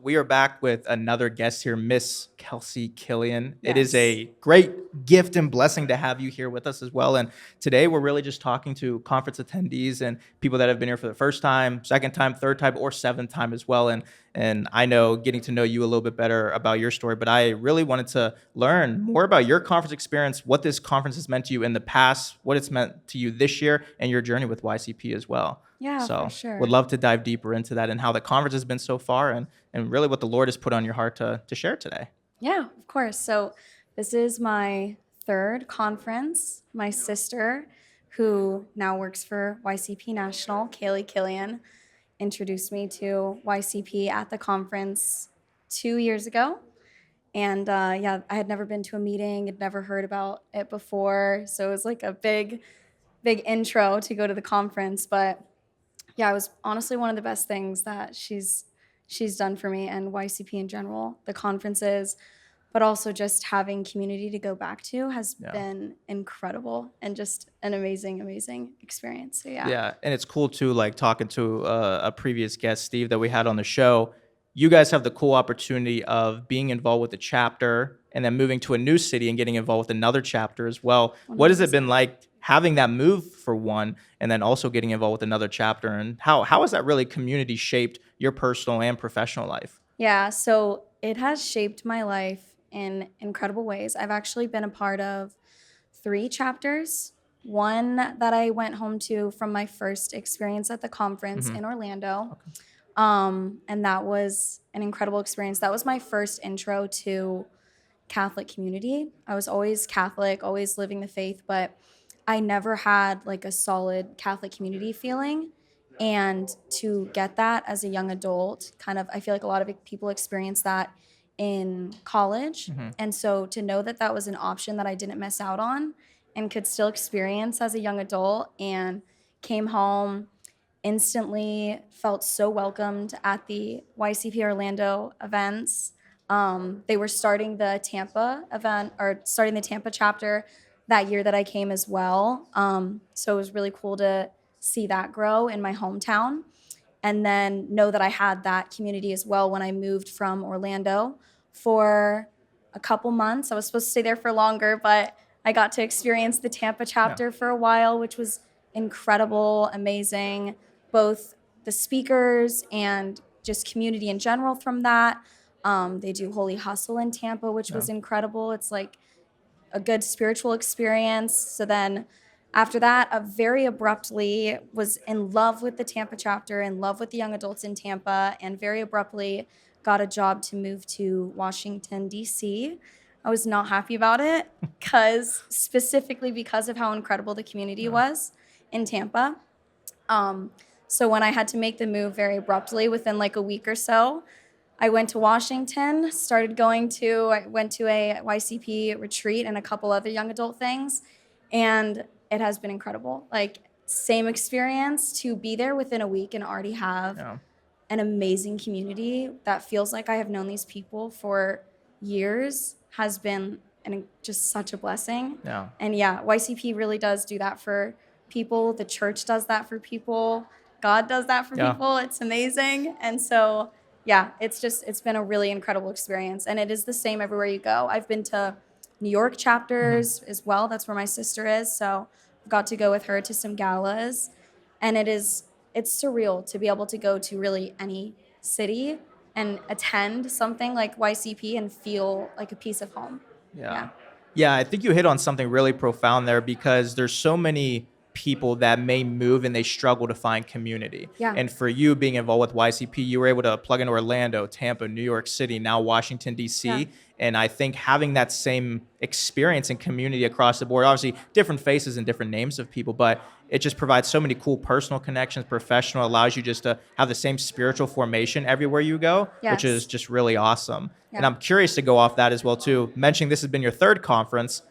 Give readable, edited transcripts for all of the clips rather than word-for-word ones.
we are back with another guest here, Miss Kelsie Killian. It is Yes. a great gift and blessing to have you here with us as well. And today we're really just talking to conference attendees and people that have been here for the first time, second time, third time, or seventh time as well. And I know getting to know you a little bit better about your story, but I really wanted to learn more about your conference experience, what this conference has meant to you in the past, what it's meant to you this year, and your journey with YCP as well. Yeah, for So sure. would love to dive deeper into that and how the conference has been so far and really what the Lord has put on your heart to share today. Yeah, of course. So this is my third conference. My sister, who now works for YCP National, Kelsie Killian, introduced me to YCP at the conference 2 years ago. And yeah, I had never been to a meeting, had never heard about it before. So it was like a big intro to go to the conference. But yeah, it was honestly one of the best things that she's done for me and YCP in general. The conferences, but also just having community to go back to has been incredible and just an amazing experience. So yeah. Yeah, and it's cool too, like talking to a previous guest, Steve, that we had on the show. You guys have the cool opportunity of being involved with the chapter and then moving to a new city and getting involved with another chapter as well. What has it been like having that move for one and then also getting involved with another chapter? And how has that really community shaped your personal and professional life? Yeah, so it has shaped my life in incredible ways. I've actually been a part of 3 chapters. One that I went home to from my first experience at the conference in Orlando. Okay. And that was an incredible experience. That was my first intro to Catholic community. I was always Catholic, always living the faith, but I never had like a solid Catholic community feeling. And to get that as a young adult, kind of, I feel like a lot of people experience that in college. And so to know that that was an option that I didn't miss out on and could still experience as a young adult, and came home, instantly felt so welcomed at the YCP Orlando events. They were starting the Tampa event, or starting the Tampa chapter that year that I came as well. So it was really cool to see that grow in my hometown, and then know that I had that community as well when I moved from Orlando for a couple months. I was supposed to stay there for longer, but I got to experience the Tampa chapter for a while, which was incredible, amazing, both the speakers and just community in general from that. They do Holy Hustle in Tampa, which was incredible. It's like a good spiritual experience. So then after that, I very abruptly was in love with the Tampa chapter, in love with the young adults in Tampa, and very abruptly got a job to move to Washington, D.C. I was not happy about it specifically because of how incredible the community was in Tampa. So when I had to make the move very abruptly within like a week or so, I went to Washington, I went to a YCP retreat and a couple other young adult things, and it has been incredible. Like, same experience to be there within a week and already have an amazing community that feels like I have known these people for years has been just such a blessing. Yeah. And yeah, YCP really does do that for people. The church does that for people. God does that for people. It's amazing. And so yeah, it's been a really incredible experience. And it is the same everywhere you go. I've been to New York chapters as well. That's where my sister is. So I've got to go with her to some galas. And it's surreal to be able to go to really any city and attend something like YCP and feel like a piece of home. Yeah, I think you hit on something really profound there, because there's so many people that may move and they struggle to find community. Yeah. And for you being involved with YCP, you were able to plug in Orlando, Tampa, New York City, now Washington, D.C. Yeah. And I think having that same experience and community across the board, obviously different faces and different names of people, but it just provides so many cool personal connections, professional, allows you just to have the same spiritual formation everywhere you go, which is just really awesome. Yeah. And I'm curious to go off that as well too. Mentioning this has been your third conference,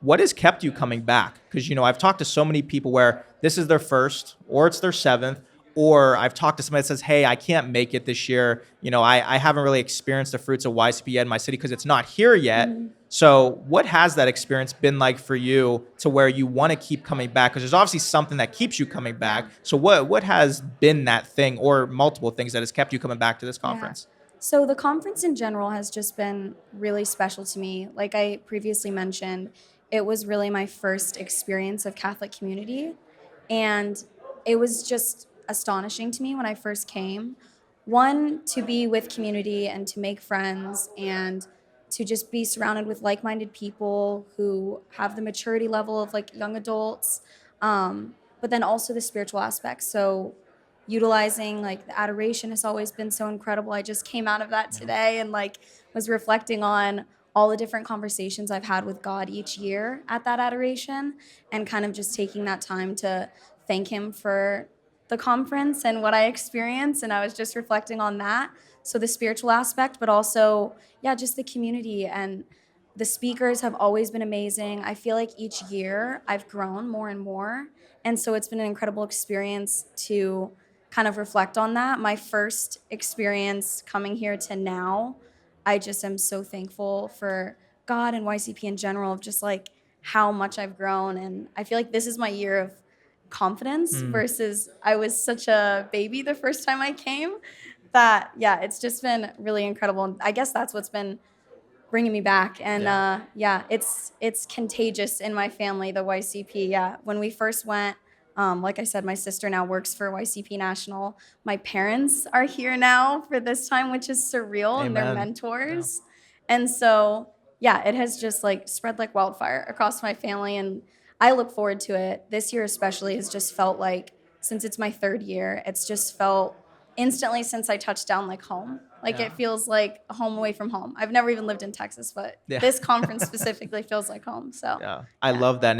what has kept you coming back? Because, I've talked to so many people where this is their first, or it's their seventh, or I've talked to somebody that says, hey, I can't make it this year. I haven't really experienced the fruits of YCP yet in my city because it's not here yet. So what has that experience been like for you to where you want to keep coming back? Because there's obviously something that keeps you coming back. So what has been that thing, or multiple things, that has kept you coming back to this conference? So the conference in general has just been really special to me. Like I previously mentioned, it was really my first experience of Catholic community. And it was just astonishing to me when I first came. One, to be with community and to make friends and to just be surrounded with like minded people who have the maturity level of like young adults. But then also the spiritual aspects. So utilizing like the adoration has always been so incredible. I just came out of that Yeah. today and like was reflecting on all the different conversations I've had with God each year at that adoration and kind of just taking that time to thank him for the conference and what I experienced, and I was just reflecting on that. So the spiritual aspect, but also yeah, just the community, and the speakers have always been amazing. I feel like each year I've grown more and more, and so it's been an incredible experience to kind of reflect on that. My first experience coming here to now, I just am so thankful for God and YCP in general, of just like how much I've grown. And I feel like this is my year of confidence Mm, versus I was such a baby the first time I came that, yeah, it's just been really incredible. And I guess that's what's been bringing me back. And yeah. yeah, it's contagious in my family, the YCP. Yeah, when we first went, like I said, my sister now works for YCP National. My parents are here now for this time, which is surreal, and they're Amen. Yeah. mentors. And so yeah, it has just like spread like wildfire across my family, and I look forward to it. This year especially has just felt like, since it's my third year, it's just felt instantly since I touched down like home. Like Yeah. it feels like a home away from home. I've never even lived in Texas, but Yeah. this conference specifically feels like home. So, Yeah, I yeah. love that.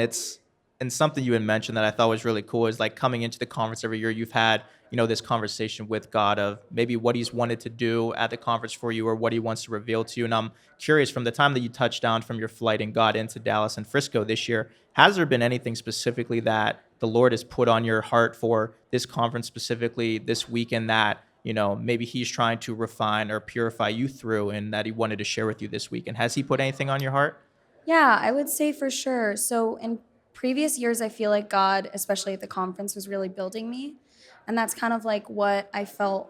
And something you had mentioned that I thought was really cool is like coming into the conference every year, you've had, this conversation with God of maybe what he's wanted to do at the conference for you or what he wants to reveal to you. And I'm curious, from the time that you touched down from your flight and got into Dallas and Frisco this year, has there been anything specifically that the Lord has put on your heart for this conference specifically this weekend that, maybe he's trying to refine or purify you through and that he wanted to share with you this weekend? Has he put anything on your heart? Yeah, I would say for sure. So in previous years, I feel like God, especially at the conference, was really building me. And that's kind of like what I felt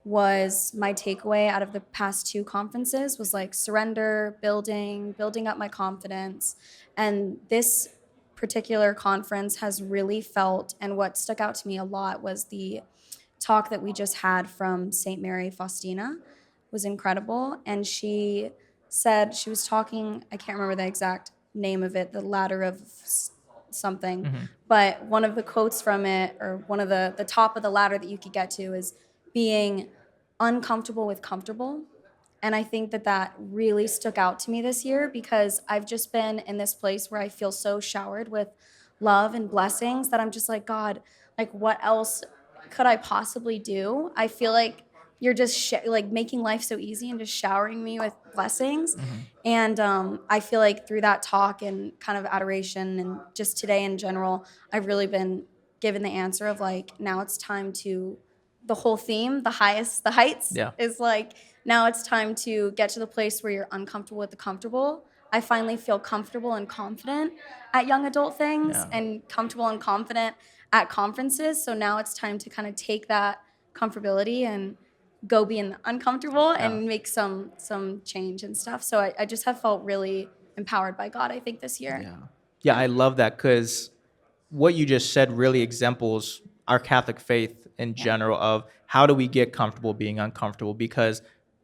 was my takeaway out of the past two conferences, was like surrender, building up my confidence. And this particular conference has really felt, and what stuck out to me a lot was the talk that we just had from St. Mary Faustina was incredible. And she said, she was talking, I can't remember the exact name of it, the ladder of something, Hmm. but one of the quotes from it, or one of the top of the ladder that you could get to, is being uncomfortable with comfortable. And I think that that really stuck out to me this year, because I've just been in this place where I feel so showered with love and blessings that I'm just like, God, like what else could I possibly do? I feel like you're just like making life so easy and just showering me with blessings. Hmm. And I feel like through that talk and kind of adoration and just today in general, I've really been given the answer of like, now it's time to, the whole theme, the heights, Yeah. is like, now it's time to get to the place where you're uncomfortable with the comfortable. I finally feel comfortable and confident at young adult things Yeah. and comfortable and confident at conferences. So now it's time to kind of take that comfortability and go be in the uncomfortable Yeah. and make some change and stuff. So I just have felt really empowered by God, I think, this year. Yeah. Yeah, Yeah. I love that because what you just said really exemplifies our Catholic faith in Yeah. general of how do we get comfortable being uncomfortable? Because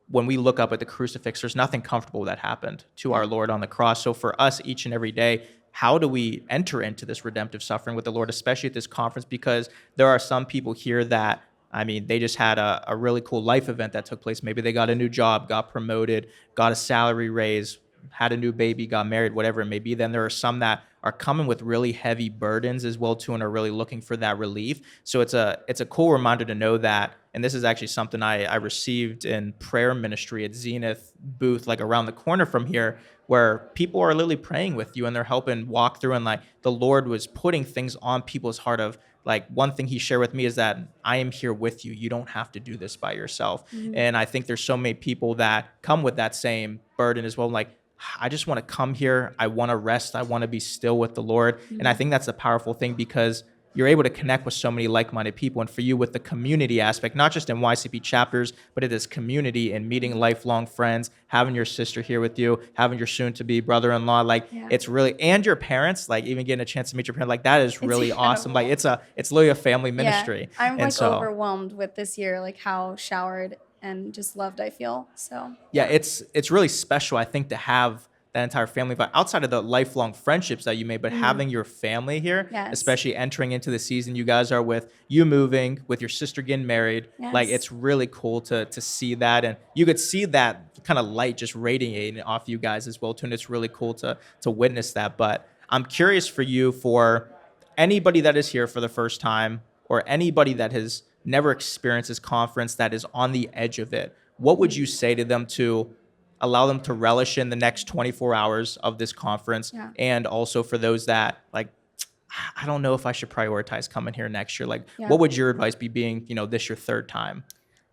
when we look up at the crucifix, there's nothing comfortable that happened to Yeah. our Lord on the cross. So for us each and every day, how do we enter into this redemptive suffering with the Lord, especially at this conference? Because there are some people here that, I mean, they just had a really cool life event that took place. Maybe they got a new job, got promoted, got a salary raise, had a new baby, got married, whatever it may be. Then there are some that are coming with really heavy burdens as well too, and are really looking for that relief. So it's a cool reminder to know that. And this is actually something I received in prayer ministry at Zenith booth, like around the corner from here, where people are literally praying with you and they're helping walk through. And like the Lord was putting things on people's heart of, like, one thing he shared with me is that I am here with you. You don't have to do this by yourself. Mhm. And I think there's so many people that come with that same burden as well. Like, I just want to come here. I want to rest. I want to be still with the Lord. And I Mhm. think that's a powerful thing because you're able to connect with so many like-minded people. And for you, with the community aspect, not just in YCP chapters, but it is community and meeting lifelong friends, having your sister here with you, having your soon-to-be brother-in-law, like Yeah. it's really, and your parents, like even getting a chance to meet your parents, like that is It's really awesome. Like incredible. it's literally a family Yeah, ministry. I'm And like so overwhelmed with this year, like how showered and just loved I feel. So yeah, yeah. it's really special, I think, to have that entire family, but outside of the lifelong friendships that you made, but having your family here, Yes. especially entering into the season you guys are with, you moving, with your sister getting married, like Yes. it's really cool to see that, and you could see that kind of light just radiating off you guys as well too, and it's really cool to witness that. But I'm curious for you, for anybody that is here for the first time, or anybody that has never experienced this conference, that is on the edge of it, what would you say to them to allow them to relish in the next 24 hours of this conference? Yeah. And also for those that like, I don't know if I should prioritize coming here next year. Like, Yeah. what would your advice be, being, this your third time?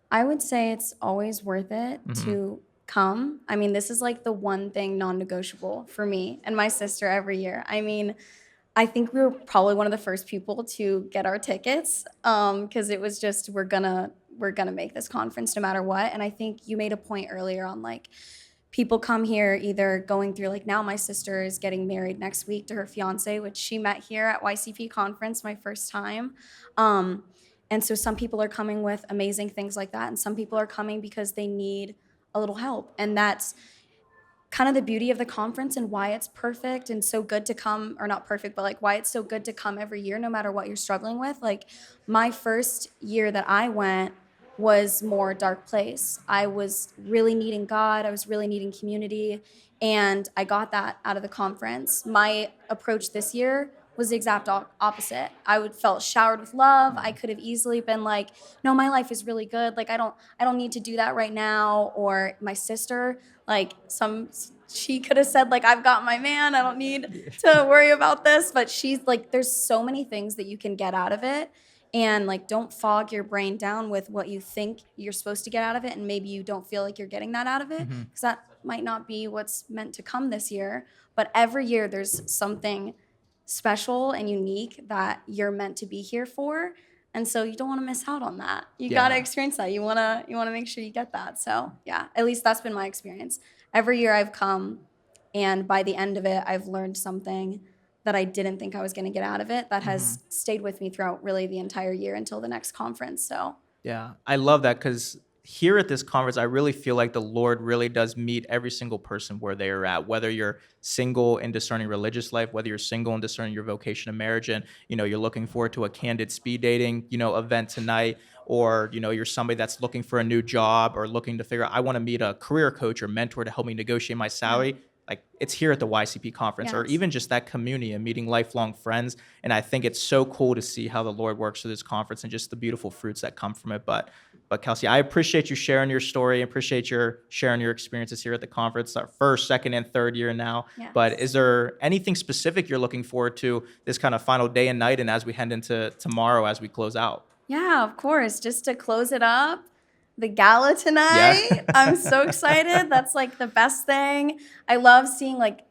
I would say it's always worth it to come. I mean, this is like the one thing non-negotiable for me and my sister every year. I mean, I think we were probably one of the first people to get our tickets because it was just we're gonna make this conference no matter what. And I think you made a point earlier on like people come here either going through, like, now my sister is getting married next week to her fiance, which she met here at YCP conference my first time. Um, and so some people are coming with amazing things like that, and some people are coming because they need a little help. And that's kind of the beauty of the conference and why it's perfect and so good to come, or not perfect, but like why it's so good to come every year, no matter what you're struggling with. Like my first year that I went was more dark place. I was really needing God. I was really needing community. And I got that out of the conference. My approach this year was the exact opposite. I would felt showered with love. I could have easily been like, no, my life is really good. Like I don't need to do that right now. Or my sister, like she could have said like, I've got my man, I don't need to worry about this. But she's like, there's so many things that you can get out of it. And like, don't fog your brain down with what you think you're supposed to get out of it, and maybe you don't feel like you're getting that out of it, because that might not be what's meant to come this year. But every year there's something special and unique that you're meant to be here for. And so you don't want to miss out on that. You got to Yeah. experience that. You want to make sure you get that. So, yeah, at least that's been my experience. Every year I've come, and by the end of it, I've learned something that I didn't think I was going to get out of it that has stayed with me throughout really the entire year until the next conference. So, Yeah, I love that, because here at this conference, I really feel like the Lord really does meet every single person where they are at, whether you're single and discerning religious life, whether you're single and discerning your vocation of marriage, and you're looking forward to a candid speed dating event tonight, or you're somebody that's looking for a new job, or looking to figure out, I want to meet a career coach or mentor to help me negotiate my salary. Like, it's here at the YCP conference, or yes. even just that community and meeting lifelong friends. And I think it's so cool to see how the Lord works through this conference and just the beautiful fruits that come from it. But Kelsie, I appreciate you sharing your story. I appreciate your sharing your experiences here at the conference, our first, second, and third year now. Yes. But is there anything specific you're looking forward to this kind of final day and night, and as we head into tomorrow as we close out? Yeah, of course. Just to close it up, the gala Yeah. tonight. I'm so excited. That's like the best thing. I love seeing like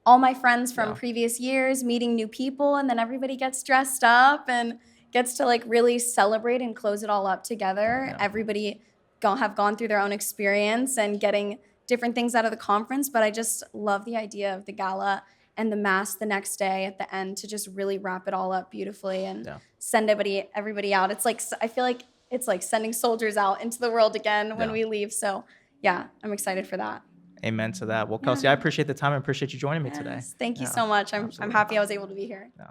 all my friends from Yeah. previous years, meeting new people, and then everybody gets dressed up and gets to like really celebrate and close it all up together. Yeah. Everybody have gone through their own experience and getting different things out of the conference, but I just love the idea of the gala and the mass the next day at the end to just really wrap it all up beautifully and Yeah. send everybody out. It's like, I feel like it's like sending soldiers out into the world again when Yeah. we leave. So yeah, I'm excited for that. Amen to that. Well, Yeah. Kelsie, I appreciate the time. I appreciate you joining me today. Yes, thank you Yeah, so much. I'm absolutely. happy I was able to be here. Yeah.